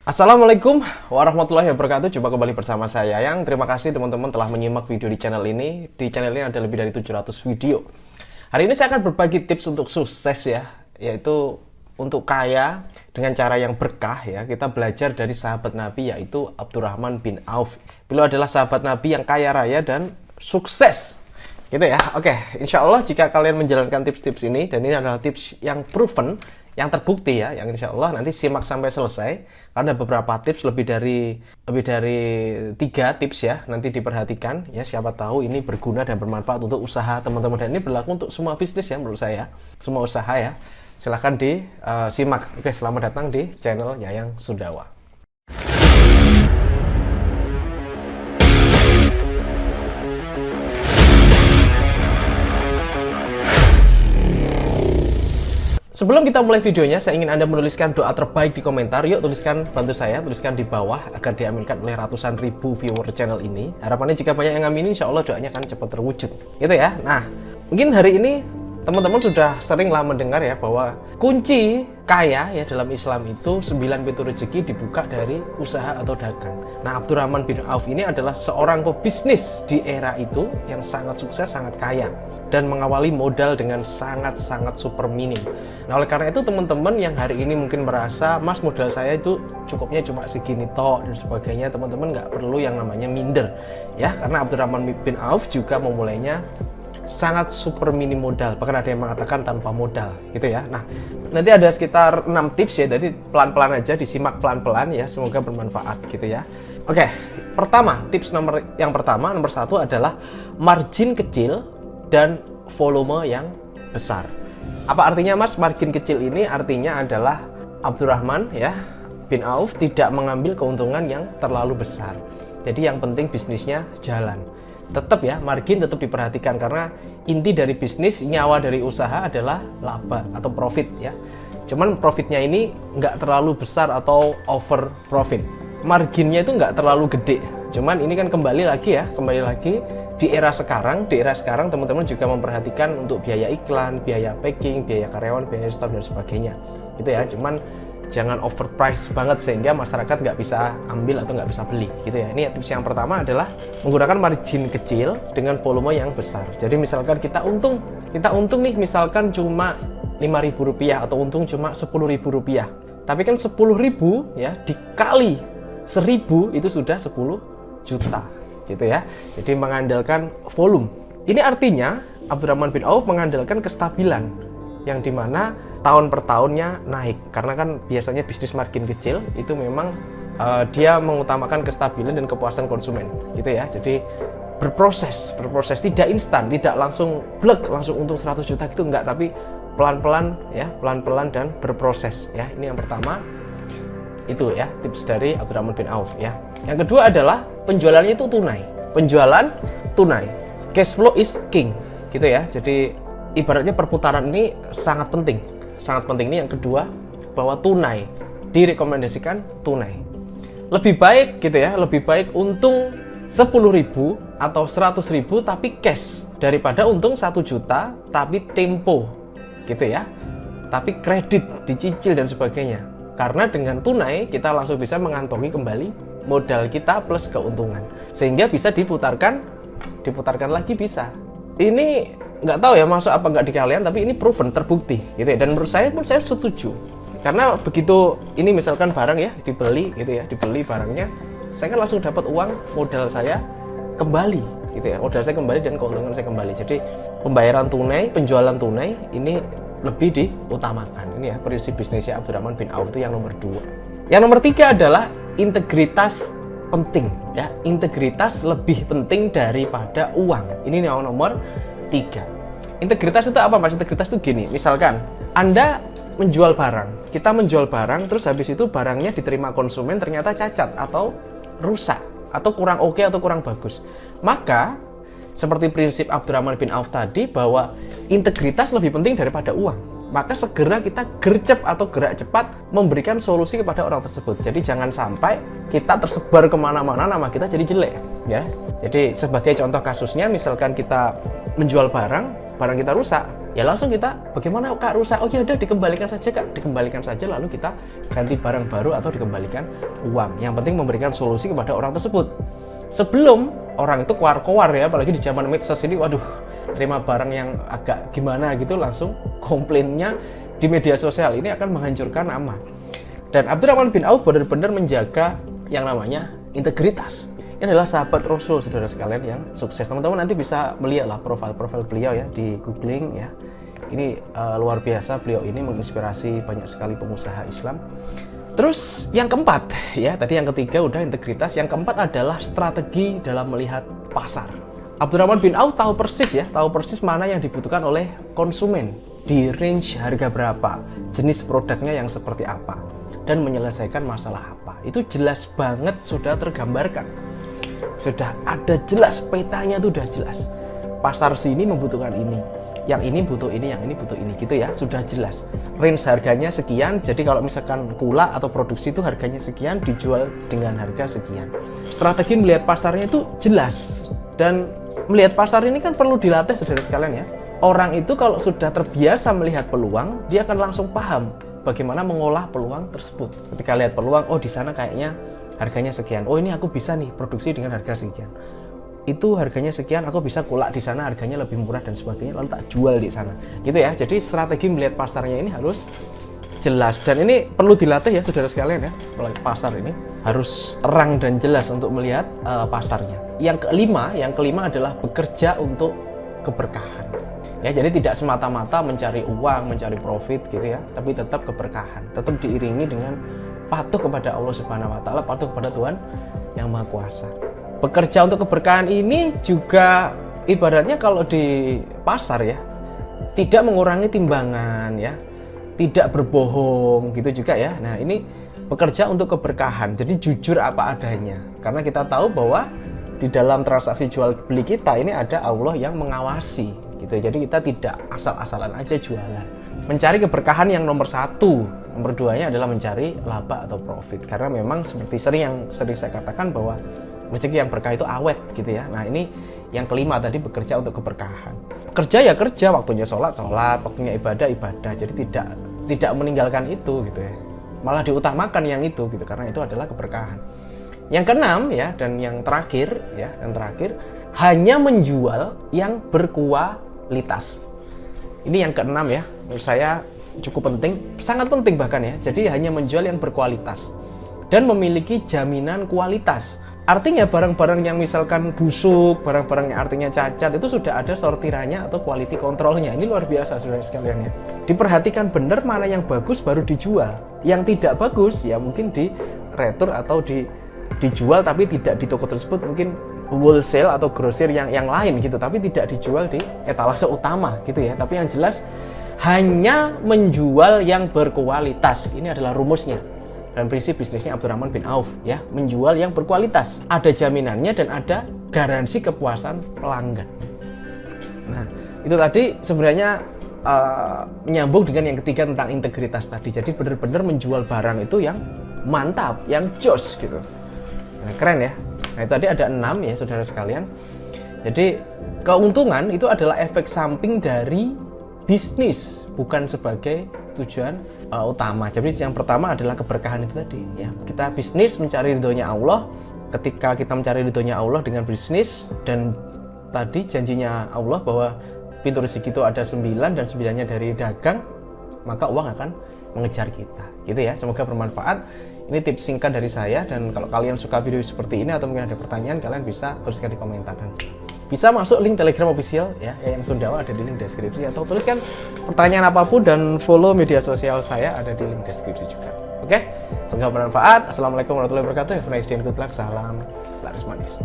Assalamualaikum warahmatullahi wabarakatuh. Jumpa kembali bersama saya Yang. Terima kasih teman-teman telah menyimak video di channel ini. Di channel ini ada lebih dari 700 video. Hari ini saya akan berbagi tips untuk sukses ya, yaitu untuk kaya dengan cara yang berkah ya. Kita belajar dari sahabat Nabi yaitu Abdurrahman bin Auf. Beliau adalah sahabat Nabi yang kaya raya dan sukses. Gitu ya. Oke, insya Allah jika kalian menjalankan tips-tips ini, dan ini adalah tips yang proven, yang terbukti ya, yang insya Allah nanti simak sampai selesai karena beberapa tips lebih dari 3 tips ya, nanti diperhatikan ya, siapa tahu ini berguna dan bermanfaat untuk usaha teman-teman, dan ini berlaku untuk semua bisnis ya menurut saya, semua usaha ya. Silahkan disimak. Oke, selamat datang di channel Yayang Sundawa. Sebelum kita mulai videonya, saya ingin Anda menuliskan doa terbaik di komentar. Yuk tuliskan, bantu saya, tuliskan di bawah agar diaminkan oleh ratusan ribu viewer channel ini. Harapannya jika banyak yang ngaminin, insya Allah doanya akan cepat terwujud. Gitu ya. Nah, mungkin hari ini teman-teman sudah seringlah mendengar ya bahwa kunci kaya ya dalam Islam itu 9 pintu rezeki dibuka dari usaha atau dagang. Nah, Abdurrahman bin Auf ini adalah seorang pebisnis di era itu yang sangat sukses, sangat kaya, dan mengawali modal dengan sangat-sangat super minim. Nah, oleh karena itu teman-teman yang hari ini mungkin merasa, Mas, modal saya itu cukupnya cuma segini toh dan sebagainya, teman-teman nggak perlu yang namanya minder ya, karena Abdurrahman bin Auf juga memulainya sangat super minim modal, bahkan ada yang mengatakan tanpa modal gitu ya. Nah, nanti ada sekitar 6 tips ya, jadi pelan-pelan aja, disimak pelan-pelan ya, semoga bermanfaat gitu ya. Oke, tips nomor 1 adalah margin kecil dan volume yang besar. Apa artinya, Mas, margin kecil ini? Artinya adalah Abdurrahman ya bin Auf tidak mengambil keuntungan yang terlalu besar. Jadi yang penting bisnisnya jalan. Tetap ya, margin tetap diperhatikan karena inti dari bisnis, nyawa dari usaha adalah laba atau profit ya. Cuman profitnya ini nggak terlalu besar atau over profit. Marginnya itu nggak terlalu gede. Cuman ini kan kembali lagi di era sekarang teman-teman juga memperhatikan untuk biaya iklan, biaya packing, biaya karyawan, biaya staff dan sebagainya. Gitu ya. Cuman jangan overprice banget sehingga masyarakat nggak bisa ambil atau nggak bisa beli gitu ya. Ini tips yang pertama adalah menggunakan margin kecil dengan volume yang besar. Jadi misalkan kita untung nih misalkan cuma Rp5.000 atau untung cuma Rp10.000. Tapi kan 10.000 ya dikali 1.000 itu sudah 10 juta gitu ya. Jadi mengandalkan volume. Ini artinya Abdurrahman bin Auf mengandalkan kestabilan yang dimana tahun per tahunnya naik, karena kan biasanya bisnis margin kecil itu memang dia mengutamakan kestabilan dan kepuasan konsumen gitu ya. Jadi berproses, tidak instan, tidak langsung blek langsung untung 100 juta gitu, enggak, tapi pelan-pelan dan berproses ya. Ini yang pertama, itu ya tips dari Abdurrahman bin Auf ya. Yang kedua adalah penjualannya itu tunai. Penjualan tunai, cash flow is king gitu ya. Jadi ibaratnya perputaran ini sangat penting ini. Yang kedua, bahwa tunai direkomendasikan tunai. Lebih baik gitu ya, lebih baik untung 10.000 atau 100.000 tapi cash daripada untung 1 juta tapi tempo gitu ya, tapi kredit, dicicil dan sebagainya. Karena dengan tunai kita langsung bisa mengantongi kembali modal kita plus keuntungan, sehingga bisa diputarkan lagi bisa. Ini nggak tahu ya masuk apa nggak di kalian, tapi ini proven, terbukti gitu ya. Dan menurut saya pun saya setuju, karena begitu ini misalkan barang ya dibeli gitu ya, dibeli barangnya, saya kan langsung dapat uang modal saya kembali gitu ya, modal saya kembali dan keuntungan saya kembali. Jadi pembayaran tunai, penjualan tunai ini lebih diutamakan. Ini ya prinsip bisnisnya Abdurrahman bin Auf itu yang nomor 2. Yang nomor 3 adalah integritas penting ya. Integritas lebih penting daripada uang. Ini yang nomor 3. Integritas itu apa, Mas? Integritas itu gini, misalkan Anda menjual barang, kita menjual barang, terus habis itu barangnya diterima konsumen ternyata cacat atau rusak atau kurang oke atau kurang bagus. Maka seperti prinsip Abdurrahman bin Auf tadi, bahwa integritas lebih penting daripada uang. Maka segera kita gercep atau gerak cepat memberikan solusi kepada orang tersebut. Jadi jangan sampai kita tersebar kemana-mana, nama kita jadi jelek ya. Jadi sebagai contoh kasusnya, misalkan kita menjual barang kita rusak, Ya langsung kita, bagaimana Kak rusak? Oh ya udah dikembalikan saja Kak, dikembalikan saja, lalu kita ganti barang baru atau dikembalikan uang. Yang penting memberikan solusi kepada orang tersebut. Sebelum orang itu keluar-keluar ya, apalagi di zaman medsos ini, waduh, terima barang yang agak gimana gitu langsung komplainnya di media sosial, ini akan menghancurkan nama. Dan Abdurrahman bin Auf benar-benar menjaga yang namanya integritas. Ini adalah sahabat Rasul, saudara sekalian, yang sukses. Teman-teman nanti bisa melihatlah profil-profil beliau ya di googling ya. Ini luar biasa, beliau ini menginspirasi banyak sekali pengusaha Islam. Terus yang keempat ya, tadi yang ketiga udah integritas, yang keempat adalah strategi dalam melihat pasar. Abdurrahman bin Auf tahu persis mana yang dibutuhkan oleh konsumen, di range harga berapa, jenis produknya yang seperti apa, dan menyelesaikan masalah apa. Itu jelas banget, sudah tergambarkan. Sudah ada jelas, petanya itu udah jelas. Pasar sini membutuhkan ini, yang ini butuh ini, yang ini butuh ini, gitu ya, sudah jelas. Range harganya sekian, jadi kalau misalkan gula atau produksi itu harganya sekian, dijual dengan harga sekian. Strategi melihat pasarnya itu jelas. Dan melihat pasar ini kan perlu dilatih, saudara sekalian ya. Orang itu kalau sudah terbiasa melihat peluang, dia akan langsung paham bagaimana mengolah peluang tersebut. Ketika lihat peluang, oh di sana kayaknya harganya sekian. Oh ini aku bisa nih produksi dengan harga sekian. Itu harganya sekian, aku bisa kulak di sana harganya lebih murah dan sebagainya, lalu tak jual di sana. Gitu ya. Jadi strategi melihat pasarnya ini harus jelas, dan ini perlu dilatih ya saudara sekalian ya. Melihat pasar ini harus terang dan jelas untuk melihat pasarnya. Yang kelima adalah bekerja untuk keberkahan. Ya, jadi tidak semata-mata mencari uang, mencari profit gitu ya, tapi tetap keberkahan, tetap diiringi dengan patuh kepada Allah Subhanahu wa taala, patuh kepada Tuhan yang Maha Kuasa. Bekerja untuk keberkahan ini juga ibaratnya kalau di pasar ya, tidak mengurangi timbangan ya, tidak berbohong gitu juga ya. Nah, ini bekerja untuk keberkahan. Jadi jujur apa adanya. Karena kita tahu bahwa di dalam transaksi jual beli kita ini ada Allah yang mengawasi gitu. Jadi kita tidak asal-asalan aja jualan. Mencari keberkahan yang nomor satu. Nomor duanya adalah mencari laba atau profit. Karena memang seperti sering saya katakan bahwa rezeki yang berkah itu awet gitu ya. Nah ini yang kelima tadi, bekerja untuk keberkahan. Kerja ya kerja, waktunya sholat, waktunya ibadah. Jadi tidak meninggalkan itu gitu ya. Malah diutamakan yang itu gitu, karena itu adalah keberkahan. Yang keenam ya, dan yang terakhir, hanya menjual yang berkualitas. Ini yang keenam ya, menurut saya cukup penting, sangat penting bahkan ya. Jadi hanya menjual yang berkualitas dan memiliki jaminan kualitas. Artinya barang-barang yang misalkan busuk, barang-barang yang artinya cacat, itu sudah ada sortirannya atau quality controlnya. Ini luar biasa saudara sekalian ya. Diperhatikan benar mana yang bagus baru dijual. Yang tidak bagus ya mungkin di retur atau dijual tapi tidak di toko tersebut, mungkin wholesale atau grosir yang lain gitu, tapi tidak dijual di etalase utama gitu ya. Tapi yang jelas hanya menjual yang berkualitas. Ini adalah rumusnya dan prinsip bisnisnya Abdurrahman bin Auf ya, menjual yang berkualitas, ada jaminannya dan ada garansi kepuasan pelanggan. Nah itu tadi sebenarnya menyambung dengan yang ketiga tentang integritas tadi. Jadi benar-benar menjual barang itu yang mantap, yang jos gitu. Nah, keren ya. Nah itu tadi ada 6 ya saudara sekalian. Jadi keuntungan itu adalah efek samping dari bisnis, bukan sebagai tujuan utama. Jadi yang pertama adalah keberkahan itu tadi ya. Kita bisnis mencari ridhonya Allah. Ketika kita mencari ridhonya Allah dengan bisnis, dan tadi janjinya Allah bahwa pintu rezeki itu ada 9 dan 9-nya dari dagang, maka uang akan mengejar kita. Gitu ya. Semoga bermanfaat. Ini tips singkat dari saya, dan kalau kalian suka video seperti ini atau mungkin ada pertanyaan, kalian bisa tuliskan di komentar, dan bisa masuk link Telegram official ya, yang Sundawa ada di link deskripsi, atau tuliskan pertanyaan apapun dan follow media sosial saya ada di link deskripsi juga. Oke, semoga bermanfaat. Assalamualaikum warahmatullahi wabarakatuh. Have a nice day and good luck. Salam laris manis.